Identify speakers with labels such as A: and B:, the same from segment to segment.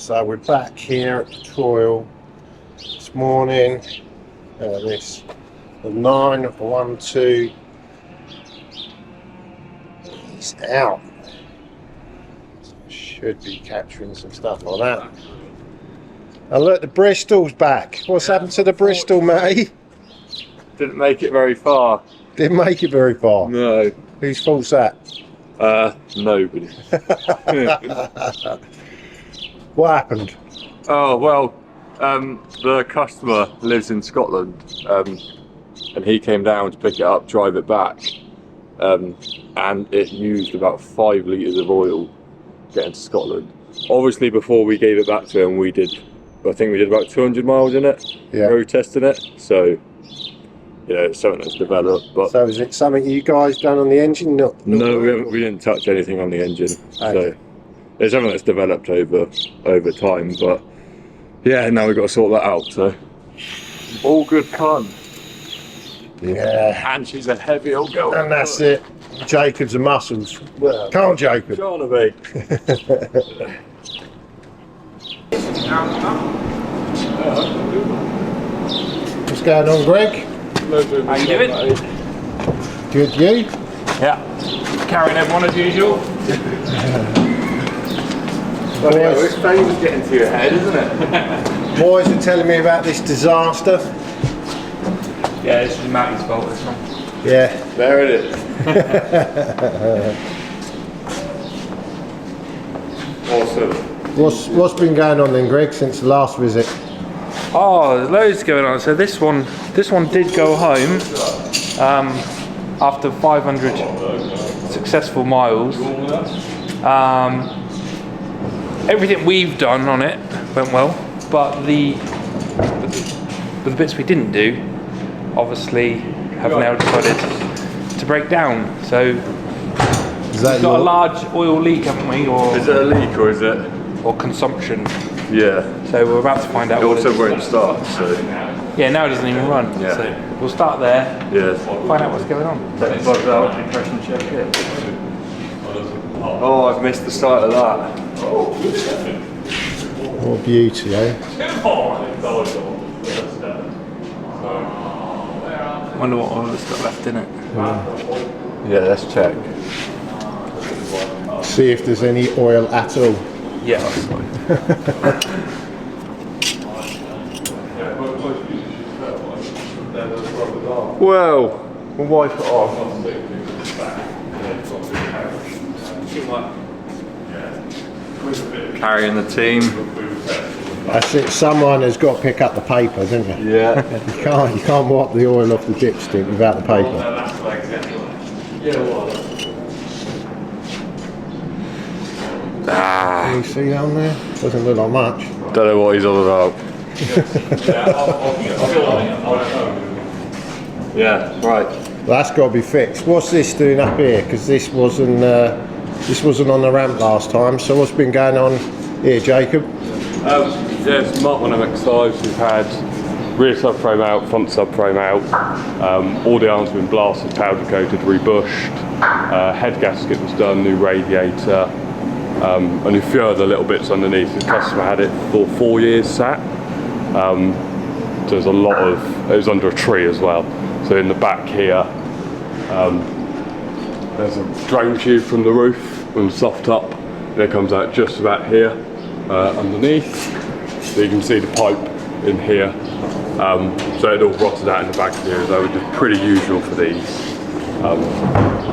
A: So we're back here at Petroyle this morning. The 912 is out. So should be capturing some stuff on that. And look, the Bristol's back. What's happened to the Bristol, Matty?
B: Didn't make it very far.
A: Didn't make it very far.
B: No.
A: Whose fault's that?
B: Nobody.
A: What happened?
B: Oh well, the customer lives in Scotland, and he came down to pick it up, drive it back, and it used about 5 litres of oil getting to Scotland. Obviously, before we gave it back to him, I think we did about 200 miles in it, road testing it. So, it's something that's developed. But
A: so is it something you guys done on the engine? No,
B: we didn't touch anything on the engine. Okay. So it's something that's developed over time. But yeah, now we've got to sort that out. So all good fun.
A: Yeah.
B: And she's a heavy old girl.
A: And that's it. Jacob's and muscles. Well, can't Jacob.
B: Trying to be.
A: What's going on, Greg?
C: How you doing?
A: Good, you?
C: Yeah. Carrying everyone as usual.
B: It's famous getting to your head, isn't it?
A: Boys are telling me about this disaster.
C: Yeah, this is Matty's fault, this one.
A: Yeah.
B: There it is. Awesome.
A: What's been going on then, Greg, since the last visit?
C: Oh, there's loads going on. So this one did go home after 500 successful miles. Everything we've done on it went well, but the bits we didn't do, obviously, have now decided to break down. So
A: Is that
C: we've got a large oil leak, haven't we? Or
B: Is it a leak or is it?
C: Or consumption.
B: Yeah.
C: So we're about to find out.
B: It also won't start, so.
C: Yeah, now it doesn't even run.
B: Yeah.
C: So we'll start there.
B: Yeah.
C: Find out what's going on.
B: Depression check here. Oh, I've missed the start of that.
A: What beauty, eh?
C: Wonder what oil has got left in it.
B: Yeah, let's check.
A: See if there's any oil at all.
C: Yeah.
B: Well, we'll wipe it off. Carrying the team.
A: That's it. Someone has got to pick up the paper, isn't it?
B: Yeah.
A: You can't wipe the oil off the dipstick without the paper. Can you see that on there? Doesn't look like much.
B: Don't know what he's all about. Yeah, right.
A: Well, that's got to be fixed. What's this doing up here? Because this wasn't on the ramp last time. So what's been going on here, Jacob?
D: Yeah, it's Mark 1 MX5s. We've had rear subframe out, front subframe out. All the arms have been blasted, powder coated, rebushed. Head gasket was done, new radiator. And a few other little bits underneath. The customer had it for 4 years sat. There's a lot of, it was under a tree as well. So in the back here, there's a drain tube from the roof and soft up. And it comes out just about here underneath. So you can see the pipe in here. So it all rotted out in the back here, which is pretty usual for these.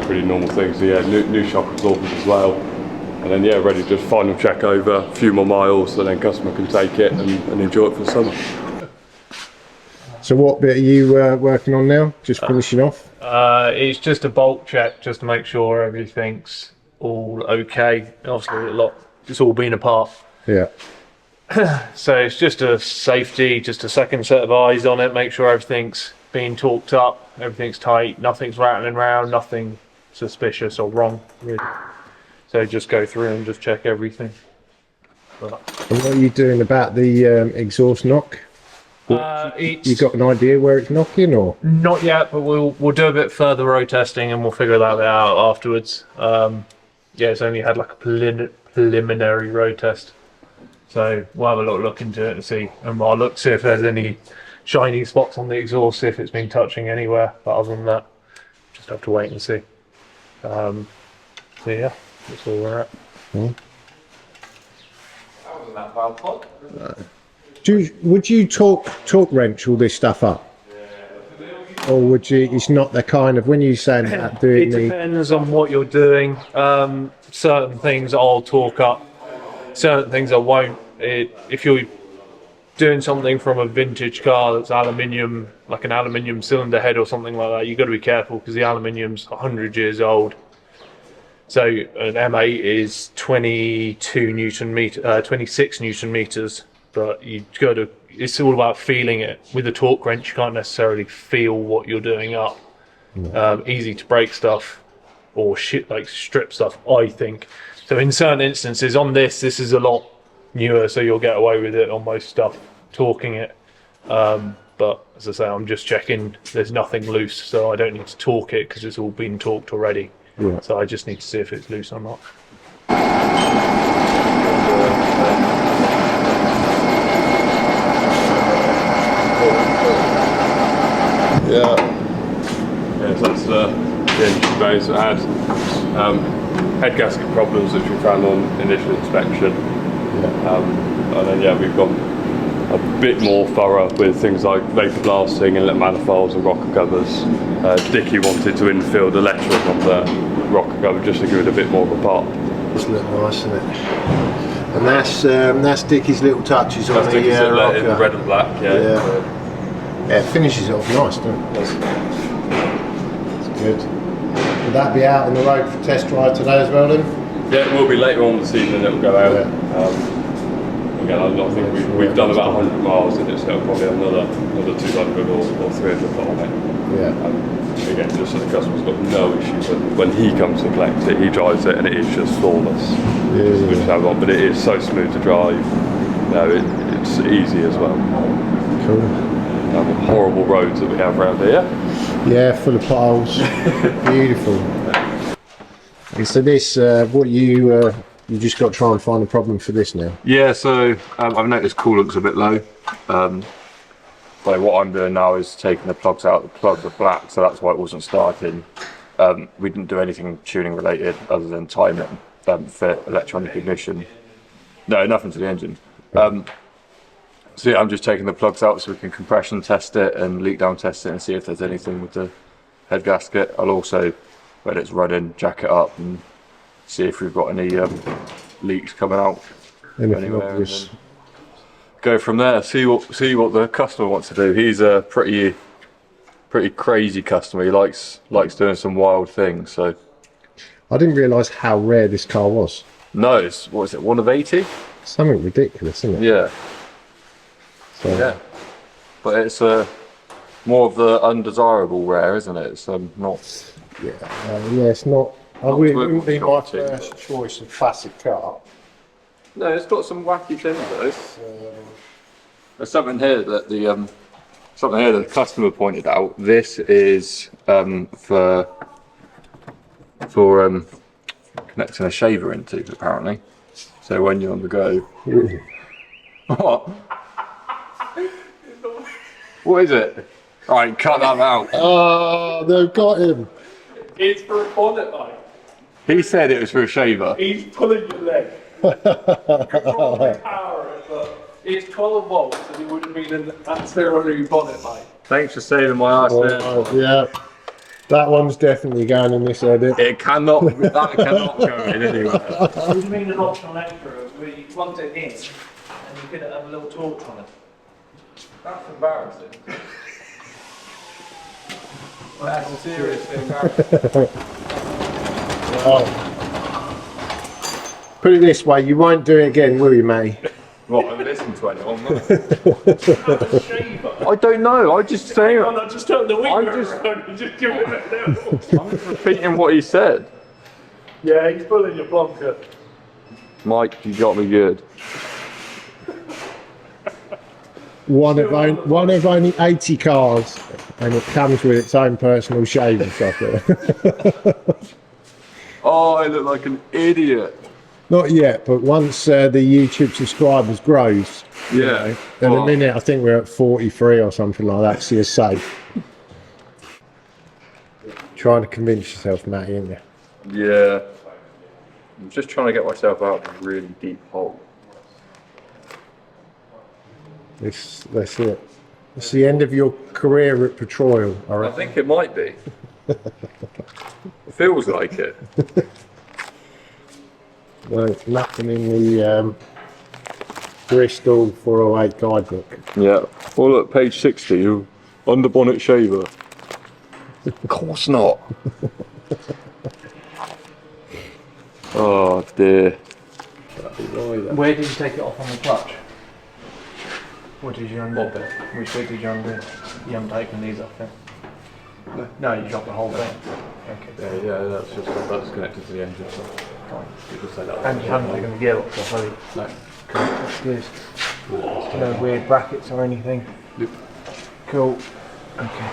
D: Pretty normal things. So yeah, new shock absorbers as well. And then yeah, ready to final check over, a few more miles, so then customer can take it and enjoy it for the summer.
A: So what bit are you working on now? Just finishing off?
E: It's just a bulk check, just to make sure everything's all okay. Obviously, it's all been apart.
A: Yeah.
E: So it's just a safety, just a second set of eyes on it, make sure everything's being torqued up, everything's tight, nothing's rattling around, nothing suspicious or wrong, really. So just go through and just check everything.
A: And what are you doing about the exhaust knock? You got an idea where it's knocking, or
E: not yet? But we'll do a bit further road testing and we'll figure that out afterwards. Yeah, it's only had like a preliminary road test, So we'll have a little look into it and see. And I'll look see if there's any shiny spots on the exhaust, see if it's been touching anywhere. But other than that, just have to wait and see. So yeah, that's all we're at.
A: Would you torque wrench all this stuff up? Or would you, it's not the kind of, when you say that,
E: It depends on what you're doing. Certain things I'll torque up, certain things I won't. If you're doing something from a vintage car that's aluminium, like an aluminium cylinder head or something like that, you've got to be careful because the aluminium's 100 years old. So an M8 is 26 Newton meters, but you got to. It's all about feeling it. With a torque wrench, you can't necessarily feel what you're doing up. Easy to break stuff or like strip stuff, I think. So in certain instances, on this is a lot newer, so you'll get away with it on most stuff, torquing it. But as I say, I'm just checking there's nothing loose, so I don't need to torque it because it's all been torqued already.
A: Right.
E: So I just need to see if it's loose or not.
D: Yeah, so that's the engine bay. So it had head gasket problems which we found on initial inspection. And then yeah, we've gone a bit more thorough with things like vapor blasting, inlet manifolds and rocker covers. Dickie wanted to infill the lettering on the rocker cover just to give it a bit more of a pop.
A: It's look nice, isn't it? And that's Dickie's little touches on the rocker.
D: In red and black, yeah.
A: Yeah, it finishes it off nice, doesn't it? It's good. Will that be out on the road for test drive today as well then?
D: Yeah, it will be later on this evening, it will go out.
A: Yeah.
D: Again, I think we've done about 100 miles in it, so it'll probably another 200 or 300 on it.
A: Yeah.
D: Again, just so the customer's got no issue when he comes to collect it, he drives it and it is just flawless. But it is so smooth to drive. It's easy as well.
A: Cool.
D: Horrible roads that we have around here.
A: Yeah, full of potholes. Beautiful. And so this, what you just got to try and find a problem for this now.
B: Yeah, so I've noticed coolant's a bit low. But what I'm doing now is taking the plugs out. The plugs are black, so that's why it wasn't starting. We didn't do anything tuning related other than time it, fit, electronic ignition. No, nothing to the engine. So yeah, I'm just taking the plugs out so we can compression test it and leak down test it and see if there's anything with the head gasket. I'll also, when it's running, jack it up and see if we've got any leaks coming out anywhere. And then go from there. See what the customer wants to do. He's a pretty crazy customer. He likes doing some wild things. So
A: I didn't realise how rare this car was.
B: no, it's what is it? 1 of 80?
A: Something ridiculous, isn't it?
B: Yeah.
A: So,
B: Yeah, but it's more of the undesirable rare, isn't it? It's not.
A: yeah, it's not. I wouldn't be my first choice of classic car.
B: No, it's got some wacky things though. There's something here that the customer pointed out. This is for connecting a shaver into, apparently. So when you're on the go. What? What is it? Alright, cut that out.
A: Oh, they've got him.
E: It's for a bonnet light.
B: He said it was for a shaver.
E: He's pulling your leg. You could probably power it, but it's 12 volts and it would have been an ancillary bonnet light.
B: Thanks for saving my ass there.
A: Yeah, that one's definitely going in this edit.
B: That cannot go in anywhere.
E: It would have been an optional extra where you plugged it in and you could have a little torch on it.
B: That's embarrassing. That's seriously embarrassing.
A: Put it this way, you won't do it again, will you, Matty?
B: What, I've listened to anyone? I don't know, I just say it.
E: I just turned the wing
B: I'm
E: around and just give it a little.
B: I'm just repeating what he said.
E: Yeah, he's pulling your plonker.
B: Mike, you got me good.
A: One of only 80 cars, and it comes with its own personal shaving software.
B: Oh, I look like an idiot.
A: Not yet, but once the YouTube subscribers grows,
B: Yeah.
A: then a minute I think we're at 43 or something like that, so you're safe. Trying to convince yourself, Matty, aren't you?
B: Yeah. I'm just trying to get myself out of a really deep hole.
A: That's it. It's the end of your career at Petroyle, I
B: I
A: reckon.
B: think it might be. It feels like it.
A: Well, nothing in the Bristol 408 guidebook.
B: Yeah. Oh look, page 60, you under bonnet shaver. Of course not. Oh dear.
E: Where did you take it off on the clutch? What did you undo? Which bit did you undo? You haven't taken these off yet? No, you dropped the whole thing. Okay.
D: Yeah, that's connected to the engine. So
E: And you haven't taken the gearbox off, have you?
D: No.
E: Cool, that's good. No weird brackets or anything?
D: Nope.
E: Cool. Okay.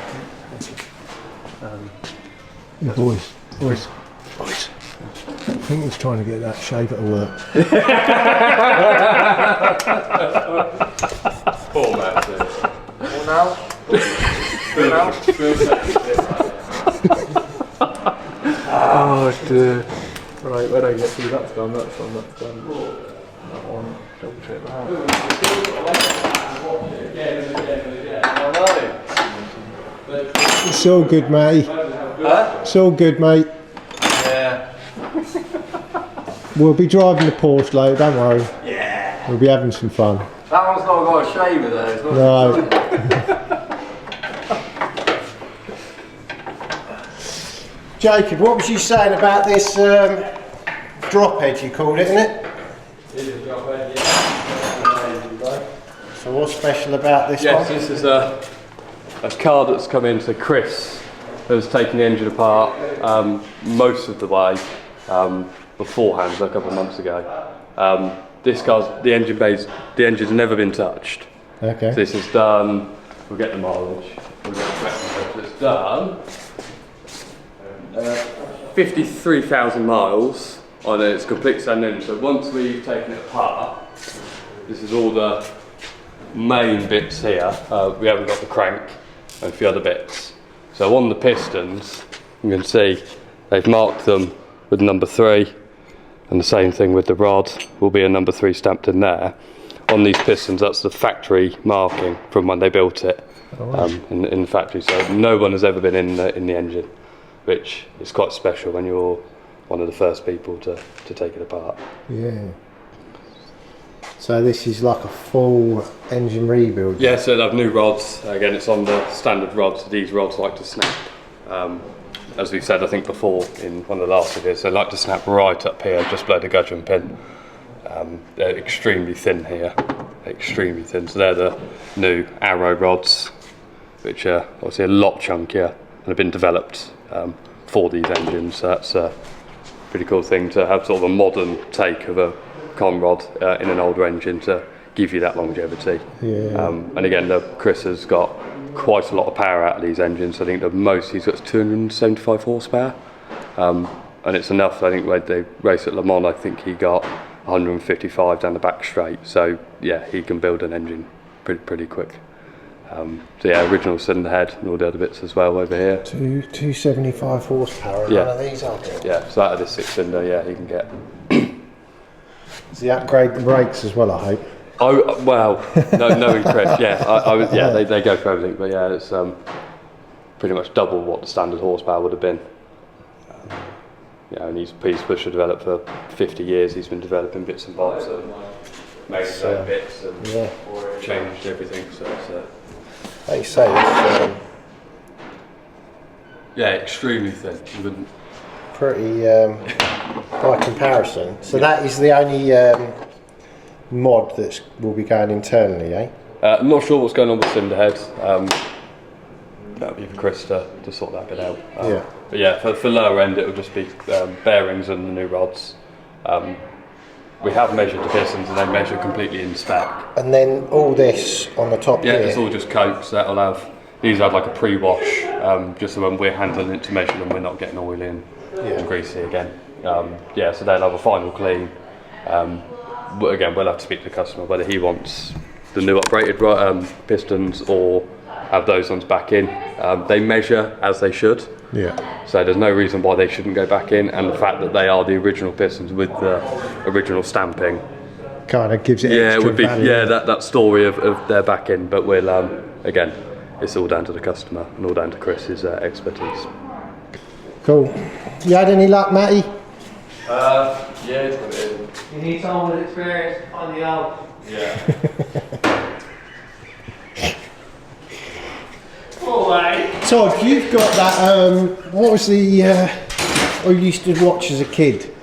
A: Boys. I think he's trying to get that shaver to work.
D: Poor Matt.
E: Well now?
D: Oh dear. Right, when I get through that's done. That one, double check that.
A: It's all good, Matty.
E: Huh?
A: It's all good, mate.
E: Yeah.
A: We'll be driving the Porsche later, don't worry. Yeah. We'll be having some fun.
B: That one's not got a shaver there. It's not
A: No. Jacob, what was you saying about this drop head, you called it, isn't it?
D: It is a drop head, yeah.
A: So what's special about this
D: Yes,
A: one?
D: this is a car that's come in. So Chris has taken the engine apart most of the way beforehand, a couple of months ago. This car's the engine's never been touched.
A: Okay.
D: So this is done. We'll get the mileage. We'll get the correct mileage. It's done. 53,000 miles on its complete standing. So once we've taken it apart, this is all the main bits here. We haven't got the crank and a few other bits. So on the pistons, you can see they've marked them with number 3, and the same thing with the rod, will be a number 3 stamped in there. On these pistons, that's the factory marking from when they built it in the factory. So no one has ever been in the engine, which is quite special when you're one of the first people to take it apart.
A: Yeah. So this is like a full engine rebuild?
D: Yeah, so they have new rods. Again, it's on the standard rods. These rods like to snap. As we've said, I think before in one of the last videos, they like to snap right up here, just below the gudgeon pin. They're extremely thin here, extremely thin. So they're the new Arrow rods, which are obviously a lot chunkier and have been developed for these engines. So that's a pretty cool thing to have, sort of a modern take of a con rod in an older engine to give you that longevity.
A: Yeah.
D: And again, Chris has got quite a lot of power out of these engines. I think the most he's got is 275 horsepower, and it's enough. I think when they race at Le Mans, I think he got 155 down the back straight. So yeah, he can build an engine pretty quick. So yeah, original cylinder head and all the other bits as well over here.
A: 275 horsepower and
D: Yeah.
A: none of these are there.
D: Yeah, so out of this 6-cylinder, yeah, he can get.
A: Does he upgrade the brakes as well, I hope?
D: Oh well, no increase. Yeah, they go for everything, but yeah, it's pretty much double what the standard horsepower would have been. Yeah, and he's pushed to develop for 50 years. He's been developing bits and bobs and made his own bits and changed everything. So it's
A: Like you say, it's
D: yeah, extremely thin. You wouldn't.
A: pretty, by comparison. So that is the only mod that will be going internally, eh?
D: I'm not sure what's going on with cylinder head. That would be for Chris to sort that bit out.
A: Yeah.
D: But yeah, for lower end, it will just be bearings and the new rods. We have measured the pistons and they measure completely in spec.
A: And then all this on the top
D: Yeah,
A: here.
D: it's all just coats. That'll have, these have like a pre-wash, just so when we're handling it to measure them, we're not getting oily and greasy again. Yeah, so they'll have a final clean, But again, we'll have to speak to the customer whether he wants the new uprated pistons or have those ones back in. They measure as they should.
A: Yeah.
D: So there's no reason why they shouldn't go back in, and the fact that they are the original pistons with the original stamping
A: Kind of gives it
D: it
A: extra
D: would be
A: value.
D: that story of their back in. But we'll again, it's all down to the customer and all down to Chris's expertise.
A: Cool. You had any luck, Matty?
B: Yeah, it's got it in.
E: You need someone with experience on the old.
B: Yeah.
A: Todd, you've got that, what was the, I used to watch as a kid?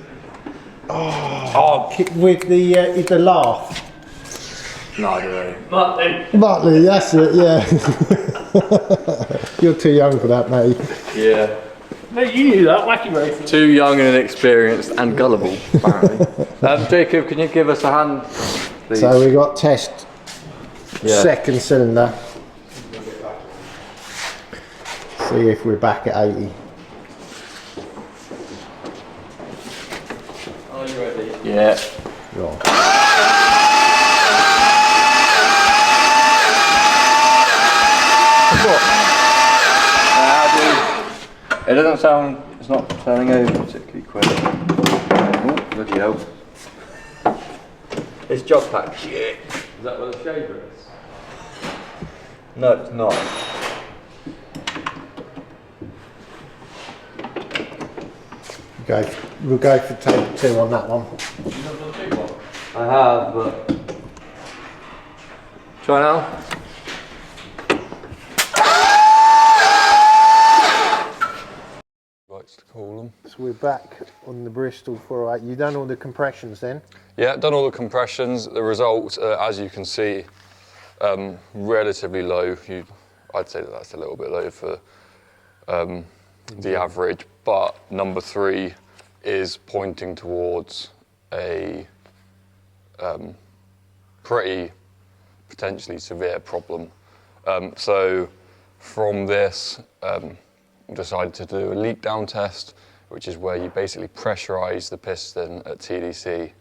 A: With the laugh.
B: No, I don't know.
A: Butley, that's it, yeah. You're too young for that, mate.
B: Yeah.
E: No, you knew that, wacky racer.
B: Too young and inexperienced and gullible, apparently. Jacob, can you give us a hand, please?
A: So we got test
B: Yeah.
A: second cylinder. See if we're back at 80.
B: Are you ready? Yeah.
A: Right.
B: It doesn't sound, it's not turning over particularly quick. Oh, bloody hell. It's job pack shit.
D: Is that where the shaver is?
B: No, it's not.
A: We'll go for take 2 on that one.
B: I have, but... Try now. Likes to call them.
A: So we're back on the Bristol 408. You done all the compressions then?
B: Yeah, done all the compressions. The result, as you can see, relatively low. I'd say that's a little bit low for the average, but number 3 is pointing towards a pretty potentially severe problem. So from this, decided to do a leak down test, which is where you basically pressurize the piston at TDC,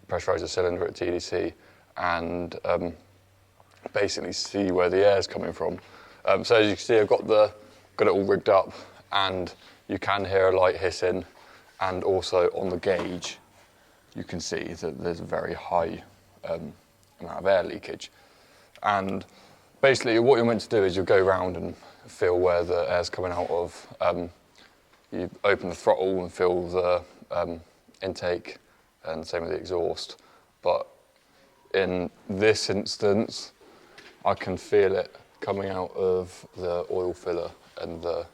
B: pressurize the cylinder at TDC, and basically see where the air is coming from. So as you can see, I've got it all rigged up, and you can hear a light hissing, and also on the gauge, you can see that there's a very high amount of air leakage. And basically, what you're meant to do is you'll go around and feel where the air's coming out of. You open the throttle and feel the intake, and same with the exhaust. But in this instance, I can feel it coming out of the oil filler and the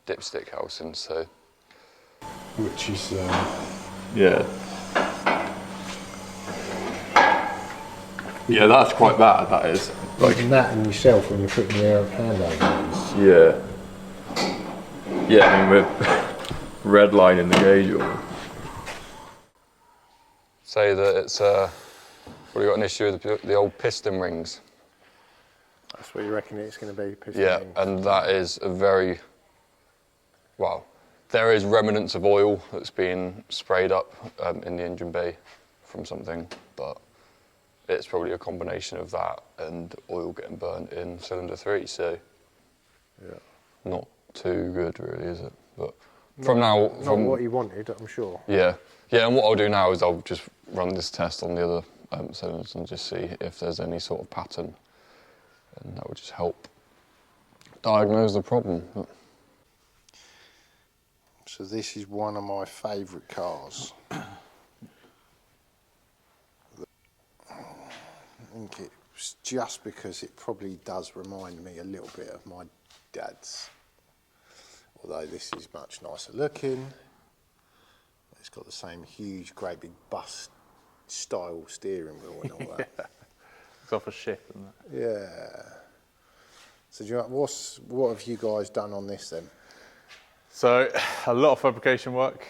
B: dipstick housing. So,
A: Which is
B: yeah. Yeah, that's quite bad, that is.
A: even that in yourself when you're putting the air of hand over.
B: Yeah. Yeah, I mean, we're redlining the gauge on. Say that it's probably got an issue with the old piston rings.
A: That's what you reckon it's going to be? Piston
B: Yeah,
A: rings.
B: and that is a very, well, there is remnants of oil that's been sprayed up in the engine bay from something, but it's probably a combination of that and oil getting burnt in cylinder 3, so
A: Yeah.
B: not too good really, is it? But
A: Not what you wanted, I'm sure.
B: yeah, and what I'll do now is I'll just run this test on the other cylinders and just see if there's any sort of pattern, and that would just help diagnose the problem.
A: So this is one of my favourite cars. I think it's just because it probably does remind me a little bit of my dad's. Although this is much nicer looking. It's got the same huge, great big bus style steering wheel and all that.
E: It's off a ship, isn't it?
A: Yeah. So do you know, what have you guys done on this then?
F: So a lot of fabrication work.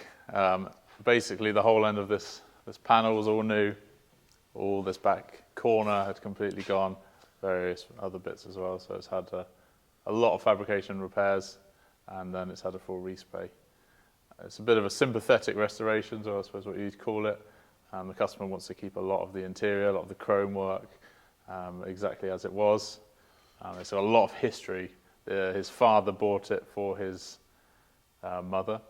F: Basically the whole end of this panel was all new. All this back corner had completely gone. Various other bits as well. So it's had a lot of fabrication repairs, and then it's had a full respray. It's a bit of a sympathetic restoration, so I suppose what you'd call it. The customer wants to keep a lot of the interior, a lot of the chrome work exactly as it was. It's got a lot of history. His father bought it for his mother,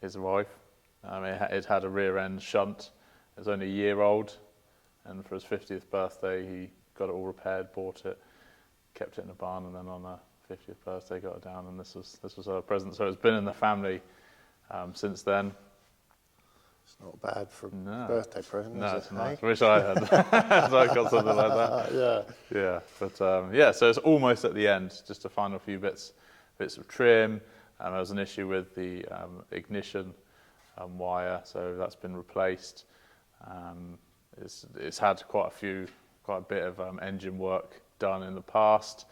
F: his wife. It had a rear end shunt. It was only a year old, and for his 50th birthday he got it all repaired, bought it, kept it in the barn, and then on her 50th birthday got it down, and this was her present. So it's been in the family since then.
A: It's not bad for a birthday present,
F: No,
A: is it?
F: it's nice. Wish I had. So I got something like that. Yeah. But yeah, so it's almost at the end. Just a final few bits of trim. There was an issue with the ignition wire, so that's been replaced. It's had quite a bit of engine work done in the past.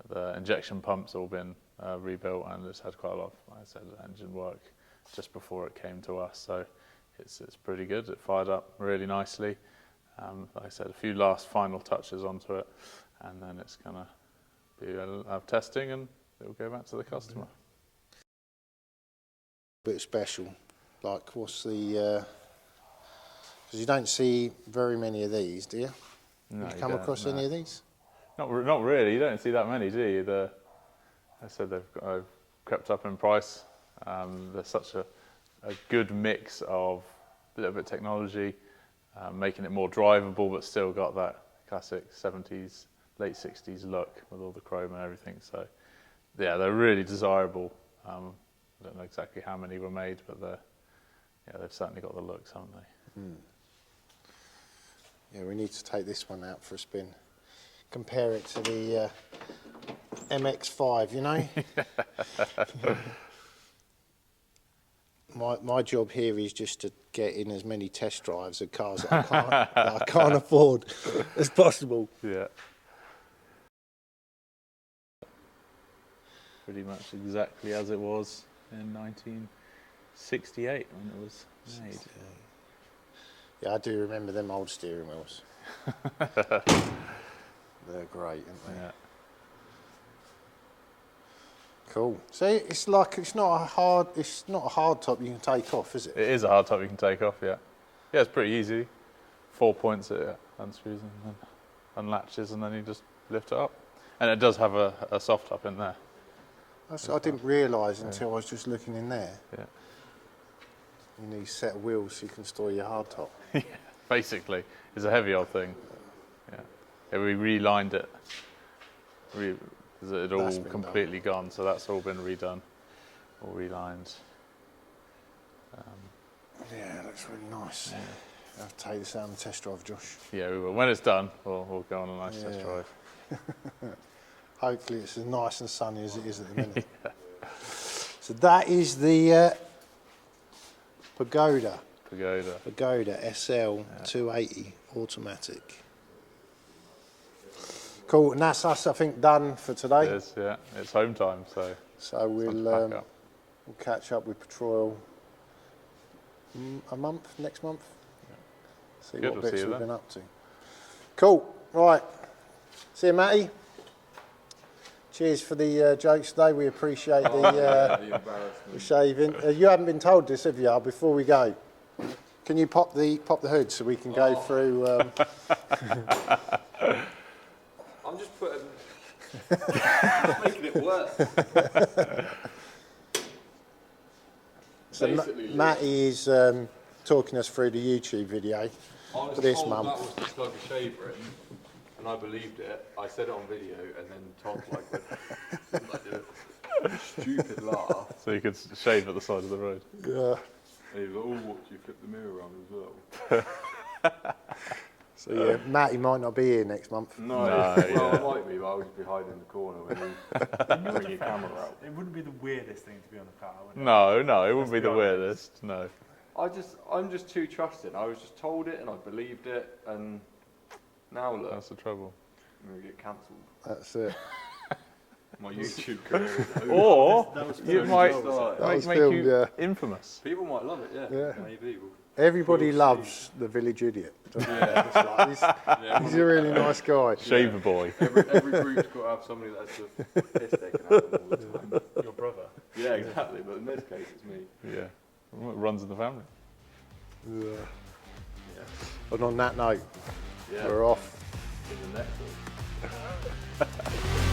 F: The injection pump's all been rebuilt, and it's had quite a lot of, like I said, engine work just before it came to us. So it's pretty good. It fired up really nicely. Like I said, a few last final touches onto it, and then it's gonna have testing, and it'll go back to the customer.
A: Bit special. Like, what's the? Because you don't see very many of these, do you?
F: No,
A: Have you come across any of these?
F: Not really. You don't see that many, do you? I said they've crept up in price. There's such a good mix of a little bit of technology, making it more drivable, but still got that classic 70s, late 60s look with all the chrome and everything. So, yeah, they're really desirable. I don't know exactly how many were made, but they've certainly got the looks, haven't they?
A: Yeah, we need to take this one out for a spin. Compare it to the MX-5, you know? My job here is just to get in as many test drives of cars that I can't afford as possible.
F: Yeah. Pretty much exactly as it was in 1968 when it was made.
A: Yeah, I do remember them old steering wheels. They're great, aren't they?
F: Yeah.
A: Cool. See, it's not a hard top you can take off, is it?
F: It is a hard top you can take off, yeah. Yeah, it's pretty easy. 4 points it unscrews and then unlatches, and then you just lift it up. And it does have a soft top in there.
A: I didn't realise until I was just looking in there.
F: Yeah.
A: You need a set of wheels so you can store your hard top.
F: Yeah, basically. It's a heavy old thing. Yeah. We relined it. It all completely gone, so that's all been redone, all relined.
A: Yeah, it looks really nice.
F: Yeah.
A: I'll have to take this out on the test drive, Josh.
F: Yeah, we will. When it's done, we'll go on a nice test drive.
A: Hopefully it's as nice and sunny as it is at the minute. So that is the Pagoda SL 280 automatic. Cool, and that's us, I think, done for today.
F: It is, yeah. It's home time, so
A: we'll catch up with Petroyle next month. Yeah. See what bits we've been up to. Cool, right. See you, Matty. Cheers for the jokes today. We appreciate the shaving. You haven't been told this, have you? Before we go, can you pop the hood so we can go through?
B: I'm just making it worse.
A: So Matty is talking us through the YouTube video for this month.
B: That was just like a shave rim, and I believed it. I said it on video, and then Tom did a stupid laugh.
F: So you could shave at the side of the road.
A: Yeah.
B: And he was like, "Oh, watch you flip the mirror around as well."
A: So yeah, Matty might not be here next month.
B: No, well, I might be, but I'll just be hiding in the corner when you bring your camera out.
E: It wouldn't be the weirdest thing to be on the car, would it?
F: No, it wouldn't be the weirdest. No.
B: I'm just too trusting. I was just told it and I believed it, and now look.
F: That's the trouble.
B: I'm gonna get cancelled.
A: That's it.
B: My YouTube career is over.
F: Or you might make
A: filmed,
F: you infamous.
B: People might love it, yeah. Maybe.
A: Everybody loves the village idiot. He's a really nice guy.
F: Shaver boy.
B: Every group's got to have somebody that's just piss taken out of them all the time.
E: Your brother.
B: Yeah, exactly. But in this case, it's me.
F: Yeah. It runs in the family.
A: Yeah. And on that note,
F: Yeah.
A: we're off.
F: In the next one.